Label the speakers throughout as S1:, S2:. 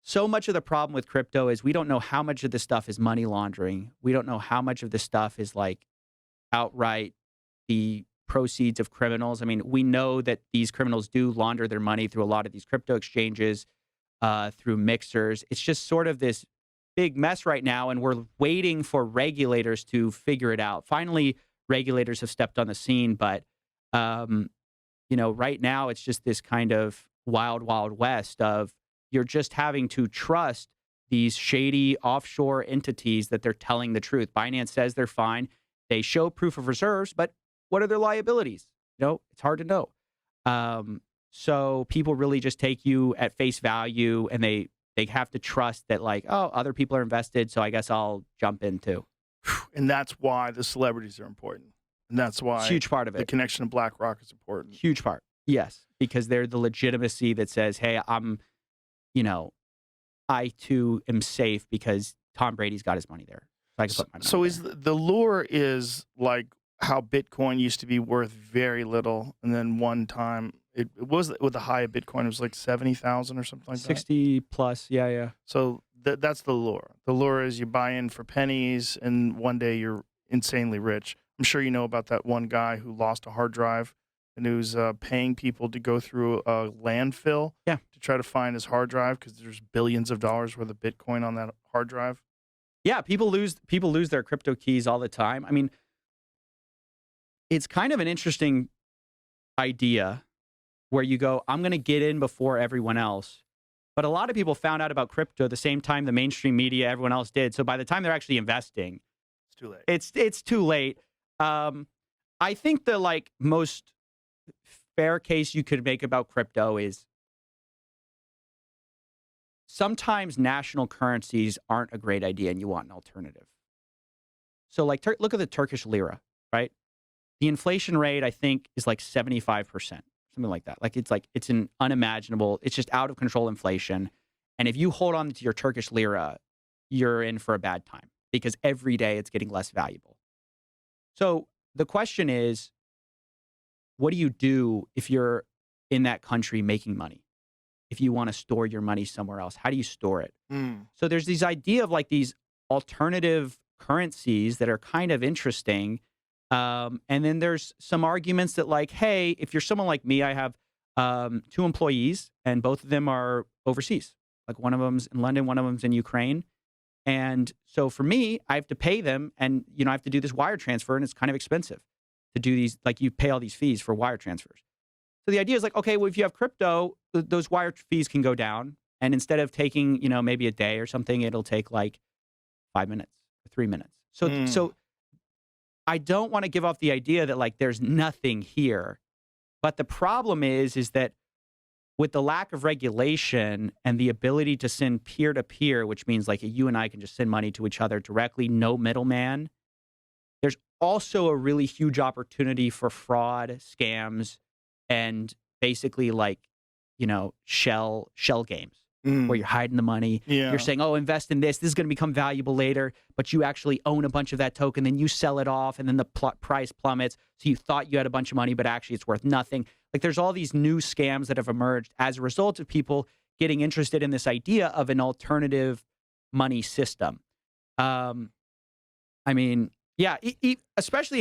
S1: so much of the problem with crypto is we don't know how much of this stuff is money laundering. We don't know how much of this stuff is like outright the proceeds of criminals. I mean, we know that these criminals do launder their money through a lot of these crypto exchanges, through mixers. It's just sort of this big mess right now, and we're waiting for regulators to figure it out. Finally, regulators have stepped on the scene, but right now it's just this kind of wild, wild west of you're just having to trust these shady offshore entities that they're telling the truth. Binance says they're fine. They show proof of reserves, but what are their liabilities? It's hard to know. So people really just take you at face value, and they have to trust that, like, oh, other people are invested, so I guess I'll jump in too.
S2: And that's why the celebrities are important. And that's why
S1: it's a huge part of it.
S2: The connection to BlackRock is important.
S1: Huge part. Yes, because they're the legitimacy that says, hey, I too am safe because Tom Brady's got his money there. So I can put my money there.
S2: Is the lure is like how Bitcoin used to be worth very little, and then one time it was with the high of Bitcoin, it was like 70,000 or something like
S1: 60 plus, yeah.
S2: So that's the lure. The lure is you buy in for pennies, and one day you're insanely rich. I'm sure you know about that one guy who lost a hard drive and who's paying people to go through a landfill to try to find his hard drive because there's billions of dollars worth of Bitcoin on that hard drive.
S1: Yeah, people lose their crypto keys all the time. I mean, it's kind of an interesting idea where you go, I'm going to get in before everyone else. But a lot of people found out about crypto the same time the mainstream media, everyone else did. So by the time they're actually investing,
S2: it's too late.
S1: It's too late. I think the most fair case you could make about crypto is sometimes national currencies aren't a great idea and you want an alternative. So look at the Turkish lira, right? The inflation rate, I think, is like 75%, something like that. It's an unimaginable, it's just out of control inflation. And if you hold on to your Turkish lira, you're in for a bad time because every day it's getting less valuable. So the question is, what do you do if you're in that country making money? If you want to store your money somewhere else, how do you store it? So there's this idea of these alternative currencies that are kind of interesting. And then there's some arguments that hey, if you're someone like me, I have 2 employees and both of them are overseas. Like one of them's in London, one of them's in Ukraine. And so for me, I have to pay them and, I have to do this wire transfer and it's kind of expensive to do these, you pay all these fees for wire transfers. So the idea is okay, well, if you have crypto, those wire fees can go down. And instead of taking, maybe a day or something, it'll take 5 minutes or 3 minutes. So I don't want to give off the idea that there's nothing here. But the problem is that with the lack of regulation and the ability to send peer-to-peer, which means you and I can just send money to each other directly, no middleman, there's also a really huge opportunity for fraud, scams, and basically shell games where you're hiding the money.
S2: Yeah.
S1: You're saying, oh, invest in this. This is going to become valuable later, but you actually own a bunch of that token. Then you sell it off and then the price plummets. So you thought you had a bunch of money, but actually it's worth nothing. There's all these new scams that have emerged as a result of people getting interested in this idea of an alternative money system. Especially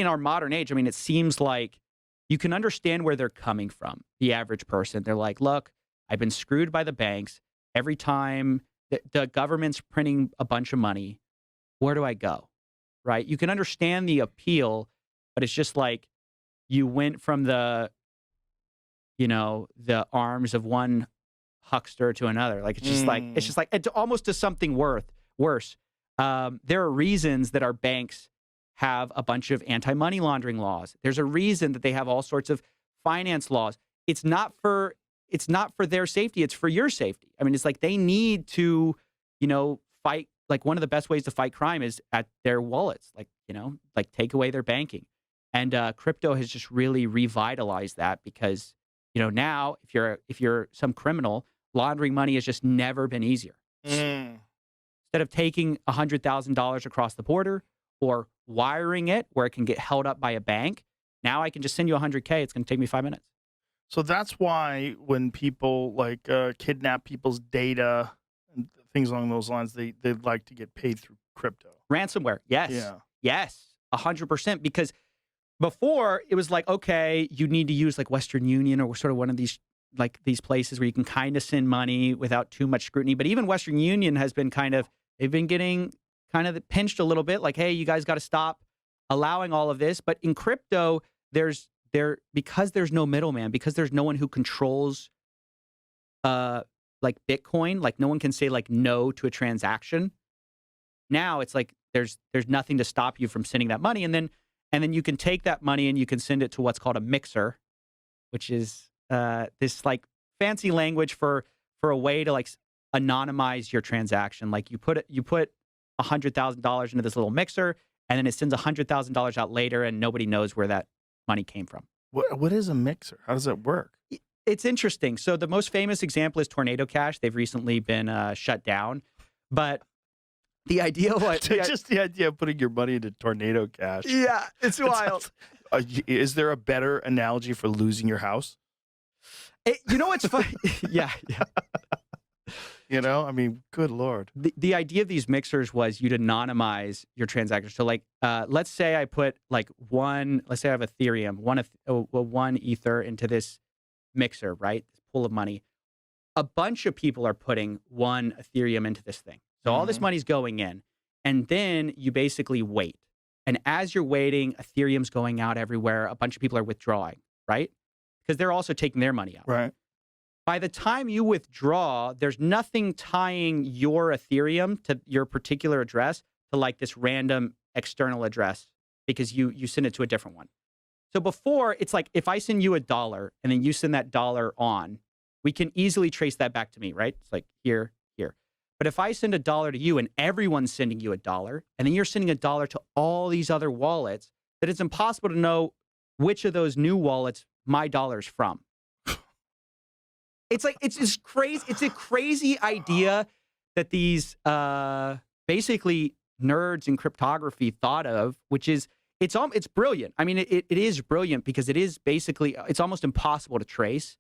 S1: in our modern age, it seems like you can understand where they're coming from, the average person. They're like, look, I've been screwed by the banks. Every time the government's printing a bunch of money, where do I go? Right? You can understand the appeal, but it's just you went from the arms of one huckster to another. It's almost to something worse. There are reasons that our banks have a bunch of anti-money laundering laws. There's a reason that they have all sorts of finance laws. It's not for their safety. It's for your safety. It's they need to, fight. One of the best ways to fight crime is at their wallets, take away their banking. And crypto has just really revitalized that because, now if you're some criminal, laundering money has just never been easier. Instead of taking $100,000 across the border or wiring it where it can get held up by a bank, now I can just send you $100K. It's going to take me 5 minutes.
S2: So that's why when people kidnap people's data, things along those lines. They'd like to get paid through crypto.
S1: Ransomware. Yes.
S2: Yeah.
S1: Yes. 100%. Because before it was like, okay, you need to use like Western Union or sort of one of these places where you can kind of send money without too much scrutiny. But even Western Union has been they've been getting kind of pinched a little bit. Like, hey, you guys got to stop allowing all of this. But in crypto, because there's no middleman, because there's no one who controls like Bitcoin, like no one can say like no to a transaction. Now it's like there's nothing to stop you from sending that money, and then you can take that money and you can send it to what's called a mixer, which is this like fancy language for a way to like anonymize your transaction. Like you put $100,000 into this little mixer, and then it sends $100,000 out later, and nobody knows where that money came from.
S2: What is a mixer? How does that work?
S1: It's interesting. So the most famous example is Tornado Cash. They've recently been shut down, but the idea was
S2: just the idea of putting your money into Tornado Cash.
S1: Yeah, it's wild.
S2: Is there a better analogy for losing your house?
S1: You know what's funny? Yeah.
S2: You know, I mean, good Lord.
S1: The idea of these mixers was you'd anonymize your transactions. So like, let's say I put like let's say I have Ethereum, one Ether into this mixer, right? This pool of money. A bunch of people are putting one Ethereum into this thing. So all this money's going in, and then you basically wait. And as you're waiting, Ethereum's going out everywhere. A bunch of people are withdrawing, right? Because they're also taking their money out.
S2: Right.
S1: By the time you withdraw, there's nothing tying your Ethereum to your particular address to like this random external address because you send it to a different one. So before, it's like if I send you $1 and then you send that dollar on, we can easily trace that back to me, right? It's like here. But if I send $1 to you and everyone's sending you $1, and then you're sending $1 to all these other wallets, that it's impossible to know which of those new wallets my dollar's from. It's like it's just crazy. It's a crazy idea that these basically nerds in cryptography thought of, which is it's brilliant. I mean, it is brilliant because it is basically it's almost impossible to trace.